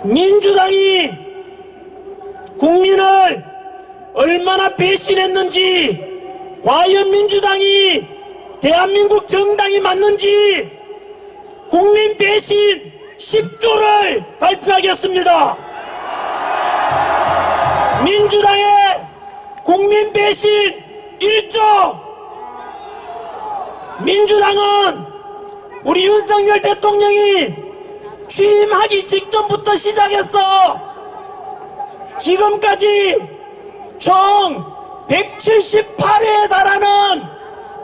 민주당이 국민을 얼마나 배신했는지, 과연 민주당이 대한민국 정당이 맞는지 국민 배신 10조를 발표하겠습니다. 민주당의 국민 배신 1조. 민주당은 우리 윤석열 대통령이 취임하기 직전부터 시작해서 지금까지 총 178회에 달하는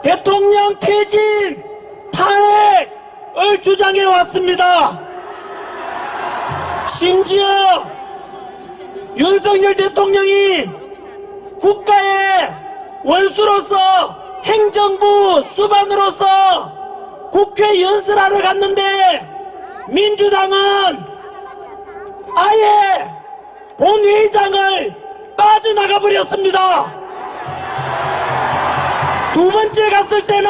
대통령 퇴진, 탄핵을 주장해 왔습니다. 심지어 윤석열 대통령이 국가의 원수로서 행정부 수반으로서 국회 연설하러 갔는데 민주당은 아예 본회의장을 빠져나가 버렸습니다. 두 번째 갔을 때는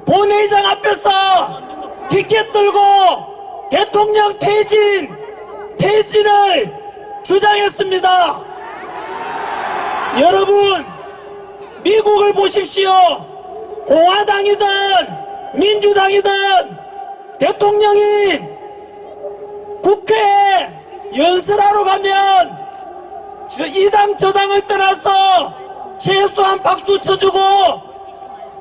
본회의장 앞에서 피켓 들고 대통령 퇴진을 주장했습니다. 여러분, 미국을 보십시오. 공화당이든 민주당이든 대통령이 국회에 연설하러 가면 이 당 저 당을 떠나서 최소한 박수 쳐주고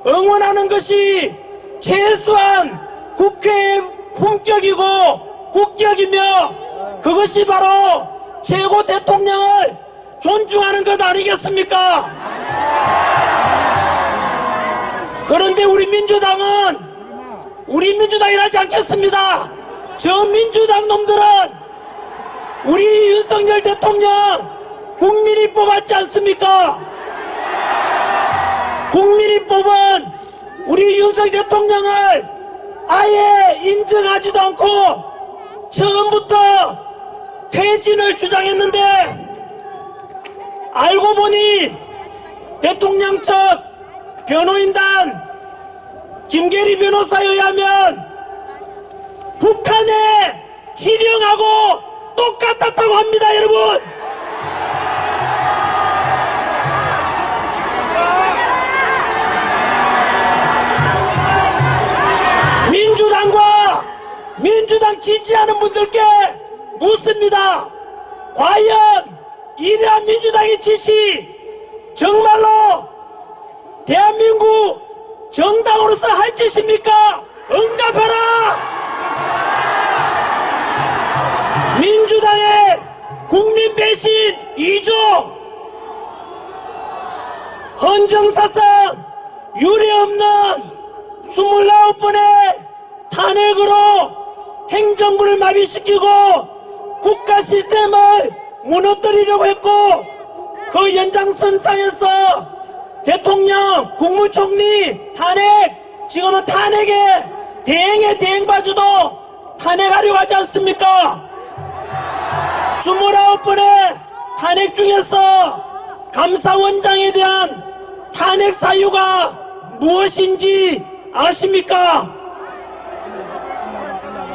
응원하는 것이 최소한 국회의 품격이고 국격이며 그것이 바로 최고 대통령을 존중하는 것 아니겠습니까? 그런데 우리 민주당이라지 않겠습니다. 저 민주당 놈들은 우리 윤석열 대통령 국민이 뽑았지 않습니까? 국민이 뽑은 우리 윤석열 대통령을 아예 인정하지도 않고 처음부터 퇴진을 주장했는데 알고 보니 대통령 측 변호인단 김계리 변호사에 의하면 북한의 지령하고 똑같았다고 합니다. 여러분, 민주당 지지하는 분들께 묻습니다. 과연 이러한 민주당의 지시 정말로 대한민국 정당으로서 할 짓입니까? 응답하라! 민주당의 국민 배신 2조, 헌정사상 유례없는 29번의 탄핵으로 행정부를 마비시키고 국가 시스템을 무너뜨리려고 했고 그 연장선상에서 대통령, 국무총리 탄핵, 지금은 탄핵에 대행의 대행바주도 탄핵하려고 하지 않습니까? 29번의 탄핵 중에서 감사원장에 대한 탄핵 사유가 무엇인지 아십니까?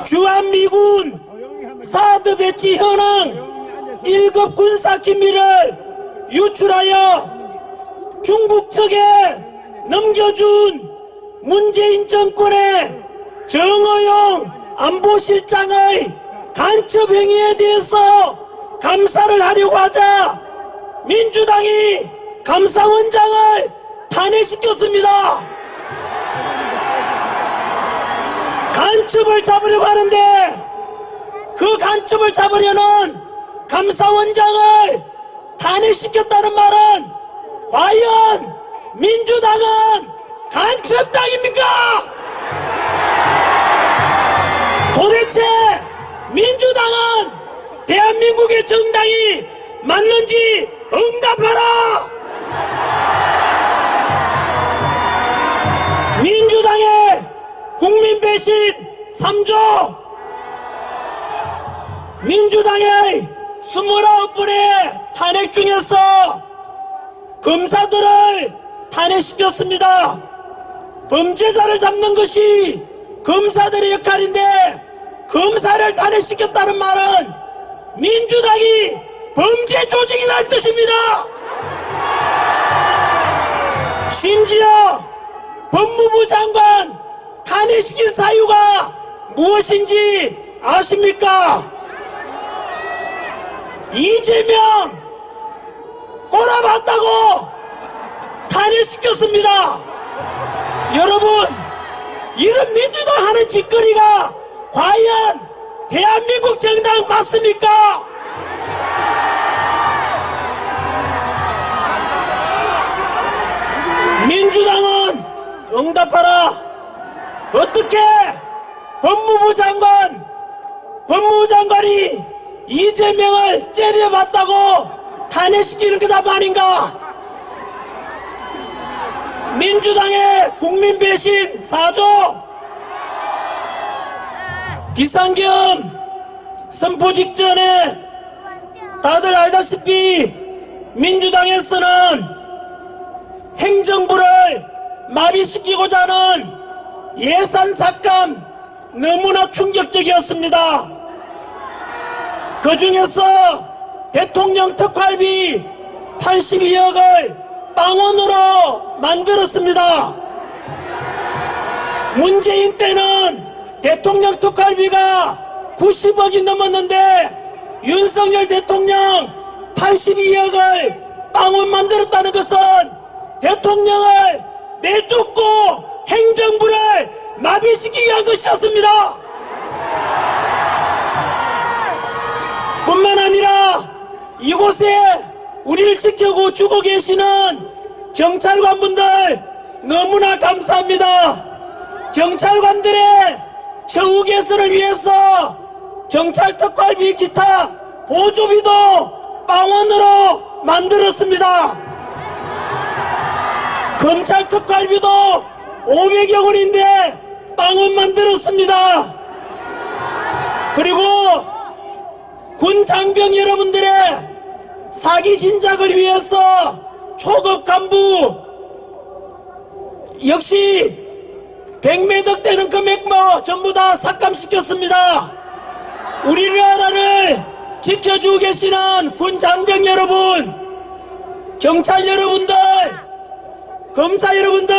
주한미군 사드 배치 현황 1급 군사 기밀을 유출하여 중국 측에 넘겨준 문재인 정권의 정의용 안보실장의 간첩 행위에 대해서 감사를 하려고 하자 민주당이 감사원장을 탄핵시켰습니다. 간첩을 잡으려고 하는데 그 간첩을 잡으려는 감사원장을 탄핵시켰다는 말은 과연 민주당은 간첩당입니까? 도대체 민주당은 대한민국의 정당이 맞는지 응답하라! 민주당의 국민 배신 3조, 민주당의 29번의 탄핵 중에서 검사들을 탄핵시켰습니다. 범죄자를 잡는 것이 검사들의 역할인데 검사를 탄핵시켰다는 말은 민주당이 범죄 조직이라는 뜻입니다. 심지어 법무부 장관 탄핵시킨 사유가 무엇인지 아십니까? 이재명 꼬라봤다고 탄핵시켰습니다. 여러분, 이런 민주당 하는 짓거리가 과연 대한민국 정당 맞습니까? 민주당은 응답하라. 어떻게 법무부 장관이 이재명을 째려봤다고 탄핵시키는 게 답 아닌가? 민주당의 국민 배신 4조 비상계엄 선포 직전에 다들 알다시피 민주당에서는 행정부를 마비시키고자 하는 예산 삭감 너무나 충격적이었습니다. 그 중에서 대통령 특활비 82억을 빵원으로 만들었습니다. 문재인 때는 대통령 특활비가 90억이 넘었는데 윤석열 대통령 82억을 빵원 만들었다는 것은 대통령을 내쫓고 행정부를 마비시키기 위한 것이었습니다. 뿐만 아니라 이곳에 우리를 지켜주고 계시는 경찰관분들 너무나 감사합니다. 경찰관들의 처우 개선을 위해서 경찰 특활비 기타 보조비도 빵원으로 만들었습니다. 검찰 특활비도 500여 원인데 빵원 만들었습니다. 그리고 군 장병 여러분들의 사기 진작을 위해서 초급 간부 역시 100매덕 되는 금액 전부 다 삭감시켰습니다. 우리나라를 지켜주고 계시는 군 장병 여러분, 경찰 여러분들, 검사 여러분들,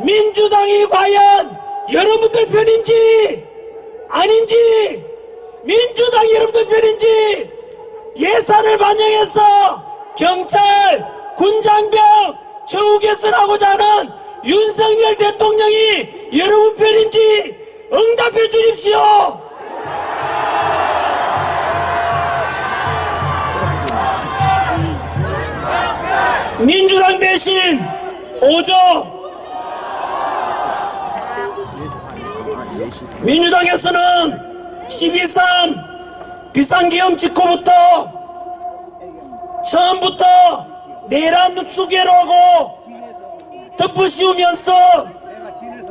민주당이 과연 여러분들 편인지 아닌지, 민주당이 여러분들 편인지 예산을 반영해서 경찰, 군장병 처우 개선하고자 하는 윤석열 대통령이 여러분 편인지 응답해 주십시오. 민주당 배신 5조. 민주당에서는 12.3 비상계엄 직후부터 처음부터 내란 흡수계로 하고 덮어씌우면서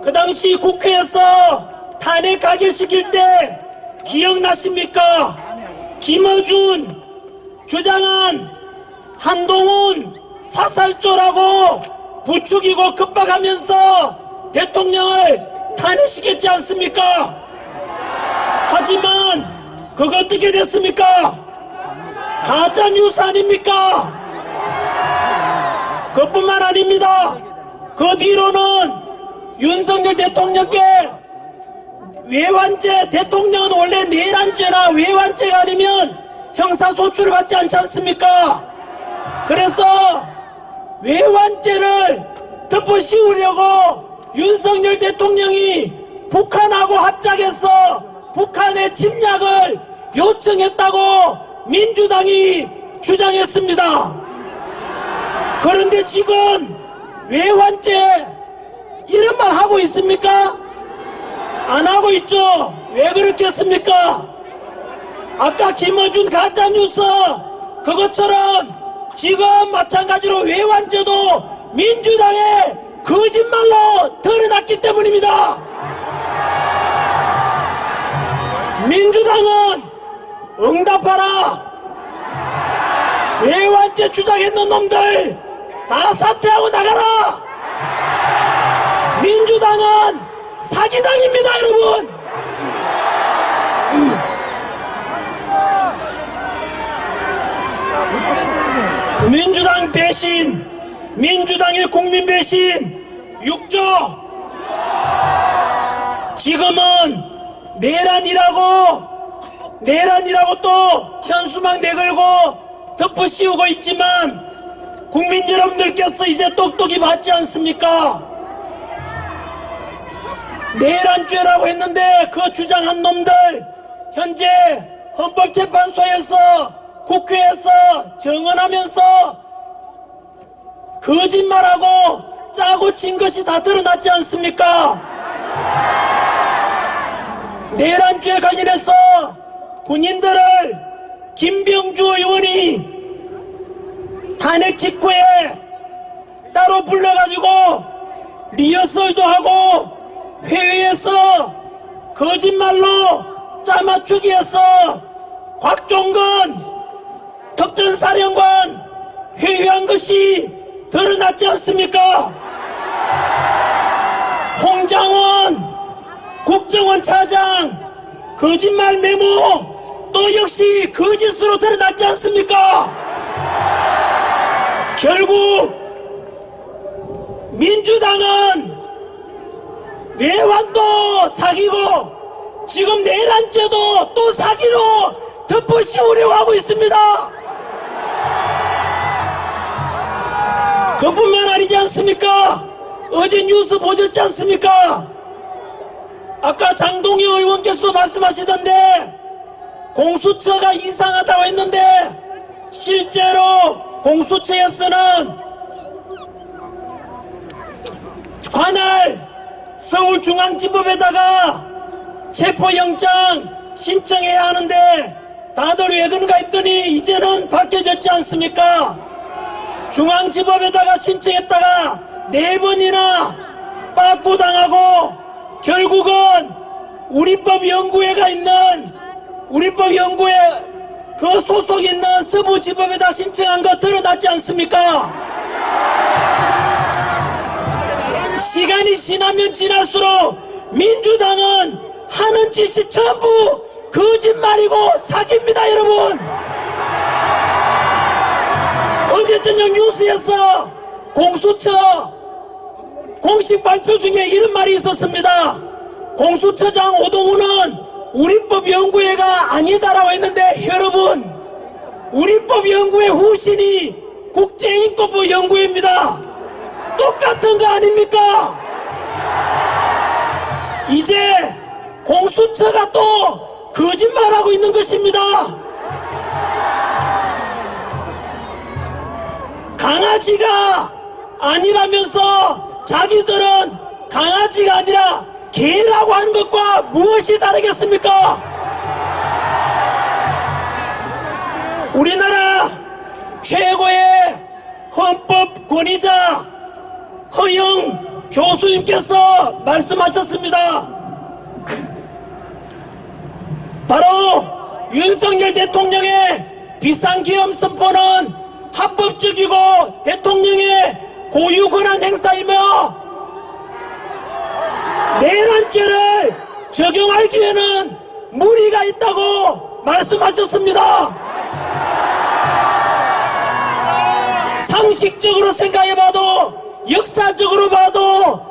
그 당시 국회에서 탄핵 가결시킬 때 기억나십니까? 김어준 주장한 한동훈 사살조라고 부추기고 급박하면서 대통령을 탄핵시켰지 않습니까? 하지만 그거 어떻게 됐습니까? 가짜뉴스 아닙니까? 그뿐만 아닙니다. 그 뒤로는 윤석열 대통령께 외환죄, 대통령은 원래 내란죄나 외환죄가 아니면 형사소출을 받지 않지 않습니까? 그래서 외환죄를 덮어씌우려고 윤석열 대통령이 북한하고 합작해서 북한의 침략을 요청했다고 민주당이 주장했습니다. 그런데 지금 외환죄 이런 말 하고 있습니까? 안 하고 있죠? 왜 그렇게 했습니까? 아까 김어준 가짜뉴스 그것처럼 지금 마찬가지로 외환죄도 민주당의 거짓말로 드러났기 때문입니다. 민주당은 응답하라. 외환죄 주장했는 놈들 다 사퇴하고 나가라. 민주당은 사기당입니다, 여러분. 민주당 배신, 민주당의 국민 배신 6조. 지금은 내란이라고 또 현수막 내걸고 덮어씌우고 있지만 국민 여러분들께서 이제 똑똑히 봤지 않습니까? 내란죄라고 했는데 그 주장한 놈들 현재 헌법재판소에서 국회에서 정언하면서 거짓말하고 짜고 친 것이 다 드러났지 않습니까? 내란죄 관련해서 군인들을 김병주 의원이 탄핵 직후에 따로 불러가지고 리허설도 하고 회의에서 거짓말로 짜맞추기 해서 곽종건 특전사령관 회유한 것이 드러났지 않습니까? 홍장원 국정원 차장 거짓말 메모 또 역시 거짓으로 드러났지 않습니까? 결국 민주당은 외환도 사기고 지금 내란죄도 또 사기로 덮어씌우려고 하고 있습니다. 그뿐만 아니지 않습니까? 어제 뉴스 보셨지 않습니까? 아까 장동희 의원께서도 말씀하시던데 공수처가 이상하다고 했는데 실제로 공수처에서는 관할 서울중앙지법에다가 체포영장 신청해야 하는데 다들 왜 그런가 했더니 이제는 밝혀졌지 않습니까? 중앙지법에다가 신청했다가 4번이나 빠꾸당하고 결국은 우리법연구회가 있는 우리법연구회 그 소속이 있는 서부지법에다 신청한 거 드러났지 않습니까? 시간이 지나면 지날수록 민주당은 하는 짓이 전부 거짓말이고 사기입니다, 여러분. 어제 저녁 뉴스에서 공수처 공식 발표 중에 이런 말이 있었습니다. 공수처장 오동훈은 우리법연구회가 아니다라고 했는데 여러분, 우리법연구회 후신이 국제인권부 연구회입니다. 똑같은 거 아닙니까? 이제 공수처가 또 거짓말하고 있는 것입니다. 강아지가 아니라면서 자기들은 강아지가 아니라 개라고 하는 것과 무엇이 다르겠습니까? 우리나라 최고의 헌법 권위자 허영 교수님께서 말씀하셨습니다. 바로 윤석열 대통령의 비상계엄 선포는 합법적이고 대통령의 고유권한 행사이며 내란죄를 적용할 기회는 무리가 있다고 말씀하셨습니다. 상식적으로 생각해봐도 역사적으로 봐도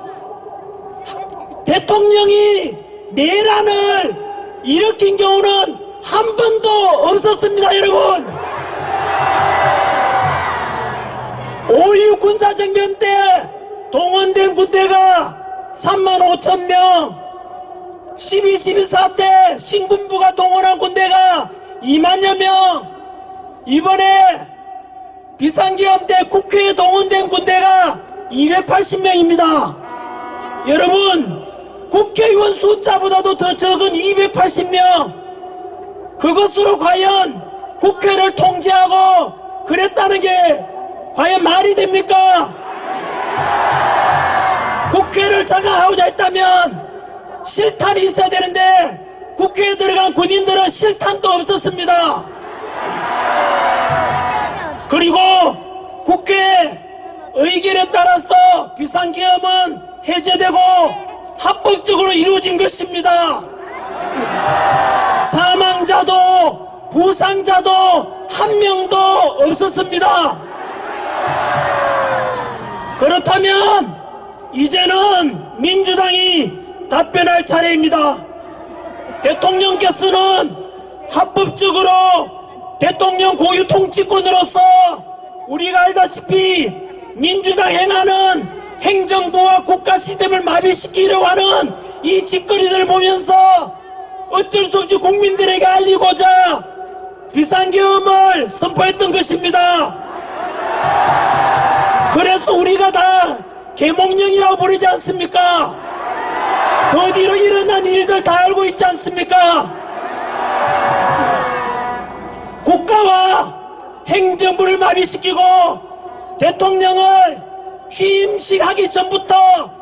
대통령이 내란을 일으킨 경우는 한 번도 없었습니다, 여러분. 5.16 군사정변 때 동원된 군대가 35,000명, 12.12 때 신군부가 동원한 군대가 2만여 명, 이번에 비상계엄 때 국회에 동원된 군대가 280명입니다. 여러분, 국회의원 숫자보다도 더 적은 280명, 그것으로 과연 국회를 통제하고 그랬다는 게 과연 말이 됩니까? 국회를 장악하고자 했다면 실탄이 있어야 되는데 국회에 들어간 군인들은 실탄도 없었습니다. 그리고 국회 의견에 따라서 비상계엄은 해제되고 합법적으로 이루어진 것입니다. 사망자도 부상자도 한 명도 없었습니다. 그렇다면 이제는 민주당이 답변할 차례입니다. 대통령께서는 합법적으로 대통령 고유 통치권으로서 우리가 알다시피 민주당 행하는 행정부와 국가 시스템을 마비시키려고 하는 이 짓거리들을 보면서 어쩔 수 없이 국민들에게 알리고자 비상계엄을 선포했던 것입니다. 그래서 우리가 다 계몽령이라고 부르지 않습니까? 그 뒤로 일어난 일들 다 알고 있지 않습니까? 국가와 행정부를 마비시키고 대통령을 취임식하기 전부터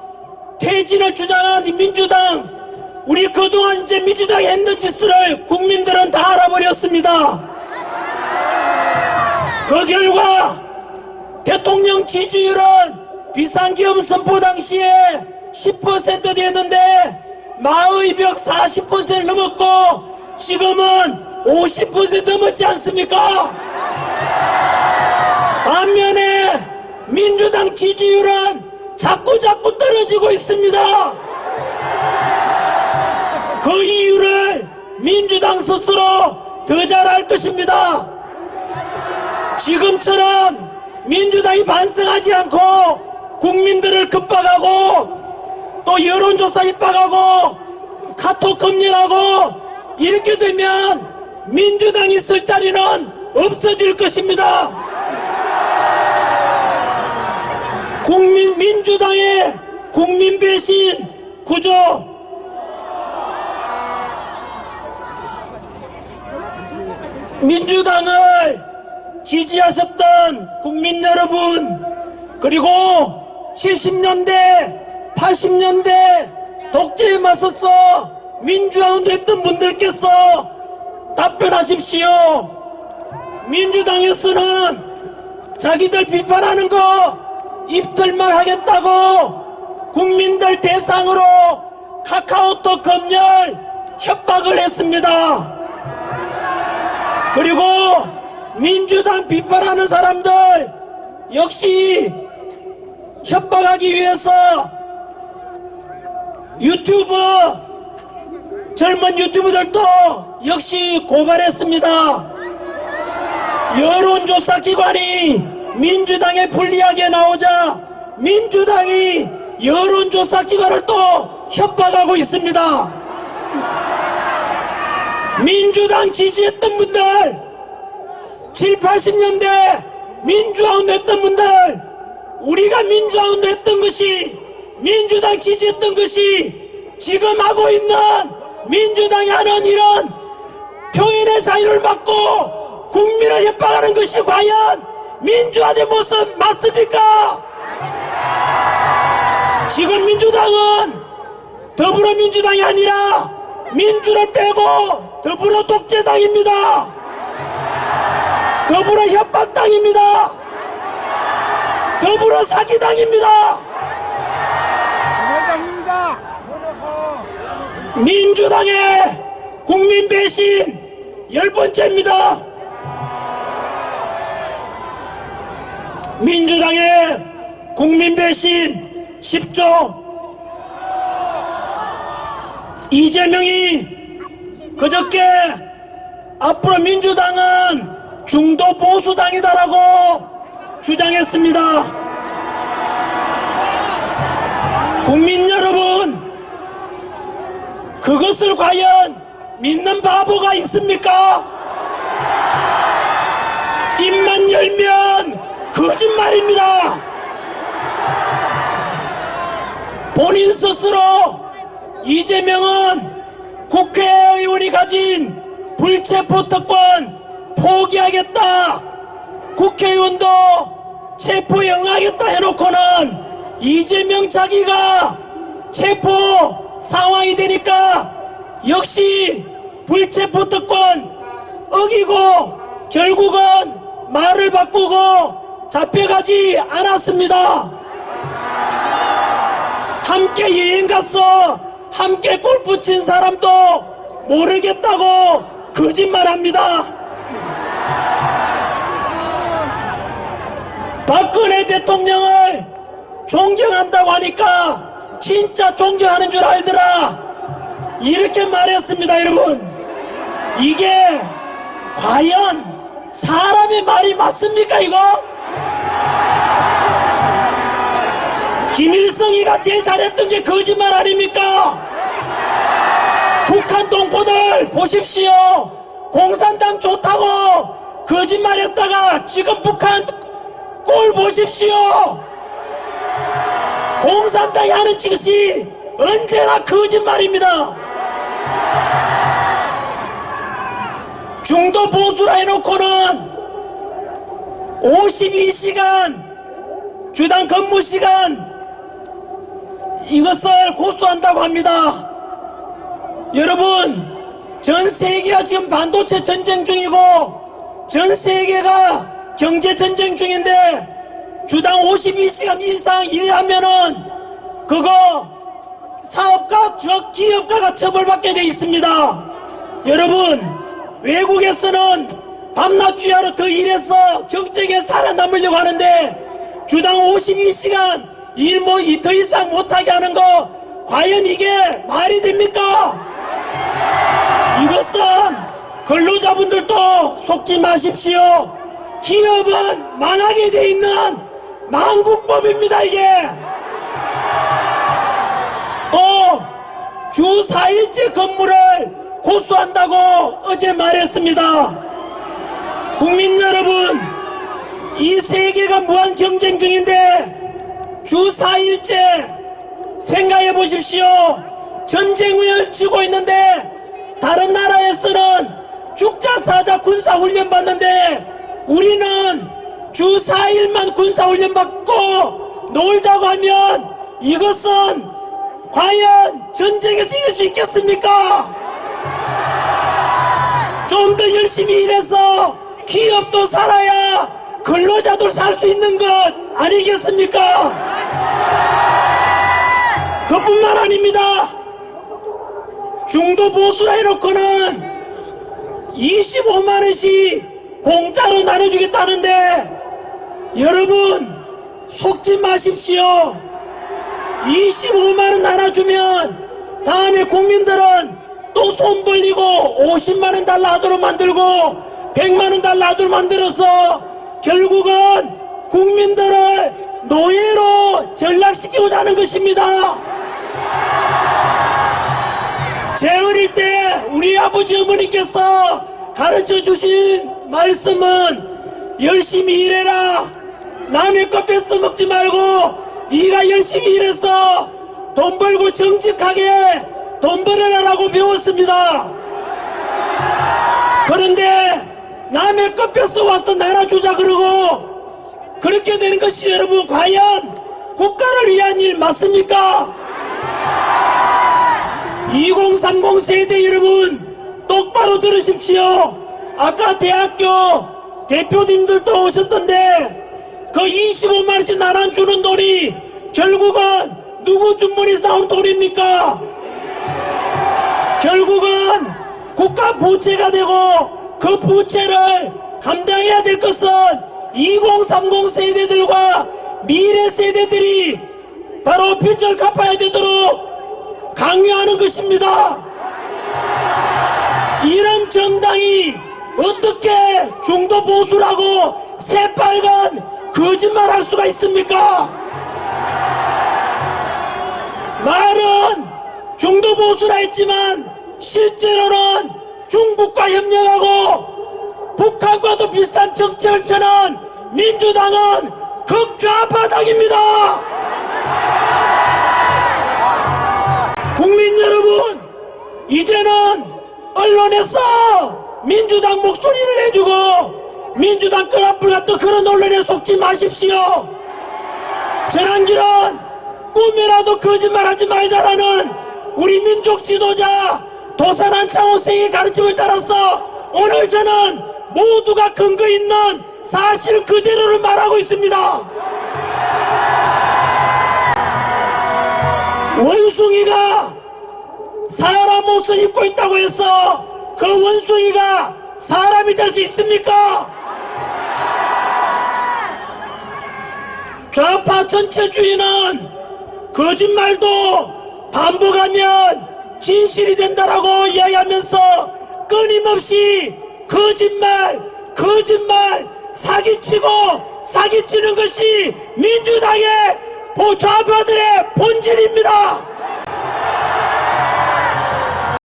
퇴진을 주장한 이 민주당, 우리 그동안 이제 민주당이 했는 짓을 국민들은 다 알아버렸습니다. 그 결과 대통령 지지율은 비상계엄 선포 당시에 10% 됐는데 마의 벽 40%를 넘었고 지금은 50% 넘었지 않습니까? 반면에 민주당 지지율은 자꾸 떨어지고 있습니다. 그 이유를 민주당 스스로 더 잘 알 것입니다. 지금처럼 민주당이 반성하지 않고 국민들을 급박하고 또 여론조사 입박하고 카톡 검열하고 이렇게 되면 민주당이 쓸 자리는 없어질 것입니다. 민주당의 국민 배신 구조, 민주당을 지지하셨던 국민 여러분, 그리고 70년대 80년대 독재에 맞서서 민주화운동 했던 분들께서 답변하십시오. 민주당에서는 자기들 비판하는 거 입틀만 하겠다고 국민들 대상으로 카카오톡 검열 협박을 했습니다. 그리고 민주당 비판하는 사람들 역시 협박하기 위해서 유튜브, 젊은 유튜브들도 역시 고발했습니다. 여론조사 기관이 민주당에 불리하게 나오자 민주당이 여론조사 기관을 또 협박하고 있습니다. 민주당 지지했던 분들, 7, 80년대 민주화운동 했던 분들, 우리가 민주화운동 했던 것이, 민주당 지지했던 것이 지금 하고 있는 민주당이 하는 이런 표현의 자유를 막고 국민을 협박하는 것이 과연 민주화된 모습 맞습니까? 지금 민주당은 더불어민주당이 아니라 민주를 빼고 더불어 독재당입니다. 더불어 협박당입니다. 더불어 사기당입니다. 민주당의 국민 배신 10번째입니다. 민주당의 국민 배신 10조, 이재명이 그저께 앞으로 민주당은 중도 보수당이다라고 주장했습니다. 국민 여러분, 그것을 과연 믿는 바보가 있습니까? 입만 열면 거짓말입니다. 본인 스스로 이재명은 국회의원이 가진 불체포특권 포기하겠다, 국회의원도 체포에 응하겠다 해놓고는 이재명 자기가 체포 상황이 되니까 역시 불체포특권 어기고 결국은 말을 바꾸고 잡혀가지 않았습니다. 함께 여행 가서 함께 골프 친 사람도 모르겠다고 거짓말합니다. 박근혜 대통령을 존경한다고 하니까 진짜 존경하는 줄 알더라, 이렇게 말했습니다. 여러분, 이게 과연 사람의 말이 맞습니까? 이거 김일성이가 제일 잘했던 게 거짓말 아닙니까? 북한 동포들 보십시오. 공산당 좋다고 거짓말했다가 지금 북한 꼴 보십시오. 공산당이 하는 짓이 언제나 거짓말입니다. 중도 보수라 해놓고는 52시간 주당 근무시간 이것을 고수한다고 합니다. 여러분, 전 세계가 지금 반도체 전쟁 중이고 전 세계가 경제 전쟁 중인데 주당 52시간 이상 일하면은 그거 사업가, 기업가가 처벌받게 돼 있습니다. 여러분, 외국에서는 밤낮 주야로 더 일해서 경쟁에 살아남으려고 하는데 주당 52시간 일 더 이상 못하게 하는 거 과연 이게 말이 됩니까? 이것은 근로자분들도 속지 마십시오. 기업은 망하게 돼 있는 망국법입니다. 이게 또 주 4일째 근무를 고수한다고 어제 말했습니다. 국민 여러분, 이 세계가 무한 경쟁 중인데 주 4일째 생각해 보십시오. 전쟁을 치고 있는데 다른 나라에서는 죽자 사자 군사훈련 받는데 우리는 주 4일만 군사훈련 받고 놀자고 하면 이것은 과연 전쟁에서 이길 수 있겠습니까? 좀 더 열심히 일해서 기업도 살아야 근로자도 살 수 있는 것 아니겠습니까? 그뿐만 아닙니다. 중도 보수라 해놓고는 25만원씩 공짜로 나눠주겠다는데 여러분 속지 마십시오. 25만원 나눠주면 다음에 국민들은 또 손 벌리고 50만원 달라 하도록 만들고 100만원 달라 하도록 만들어서 결국은 국민들을 노예로 전락시키고자 하는 것입니다. 제 어릴 때 우리 아버지 어머니께서 가르쳐 주신 말씀은 열심히 일해라, 남의 것 뺏어 먹지 말고 네가 열심히 일해서 돈 벌고 정직하게 돈 벌어라라고 배웠습니다. 그런데 남의 것 뺏어 와서 나눠주자 그러고 그렇게 되는 것이 여러분 과연 국가를 위한 일 맞습니까? 2030 세대 여러분 똑바로 들으십시오. 아까 대학교 대표님들도 오셨던데 그 25만원씩 나눠주는 돈이 결국은 누구 주머니에서 나온 돈입니까? 결국은 국가 부채가 되고 그 부채를 감당해야 될 것은 2030 세대들과 미래 세대들이 바로 빚을 갚아야 되도록 강요하는 것입니다. 이런 정당이 어떻게 중도 보수라고 새빨간 거짓말 할 수가 있습니까? 말은 중도 보수라 했지만 실제로는 중국과 협력하고 북한과도 비슷한 정책을 펴는 민주당은 극좌파당입니다. 국민 여러분, 이제는 언론에서 민주당 목소리를 내주고 민주당 끄라불 같은 그런 언론에 속지 마십시오. 전환기는 꿈이라도 거짓말하지 말자라는 우리 민족 지도자 도산한 창원생의 가르침을 따라서 오늘 저는 모두가 근거 있는 사실 그대로를 말하고 있습니다. 원숭이가 사람 옷을 입고 있다고 해서 그 원숭이가 사람이 될 수 있습니까? 좌파 전체주의는 거짓말도 반복하면 진실이 된다라고 이야기하면서 끊임없이 거짓말 사기치고 사기치는 것이 민주당의 좌파들의 본질입니다.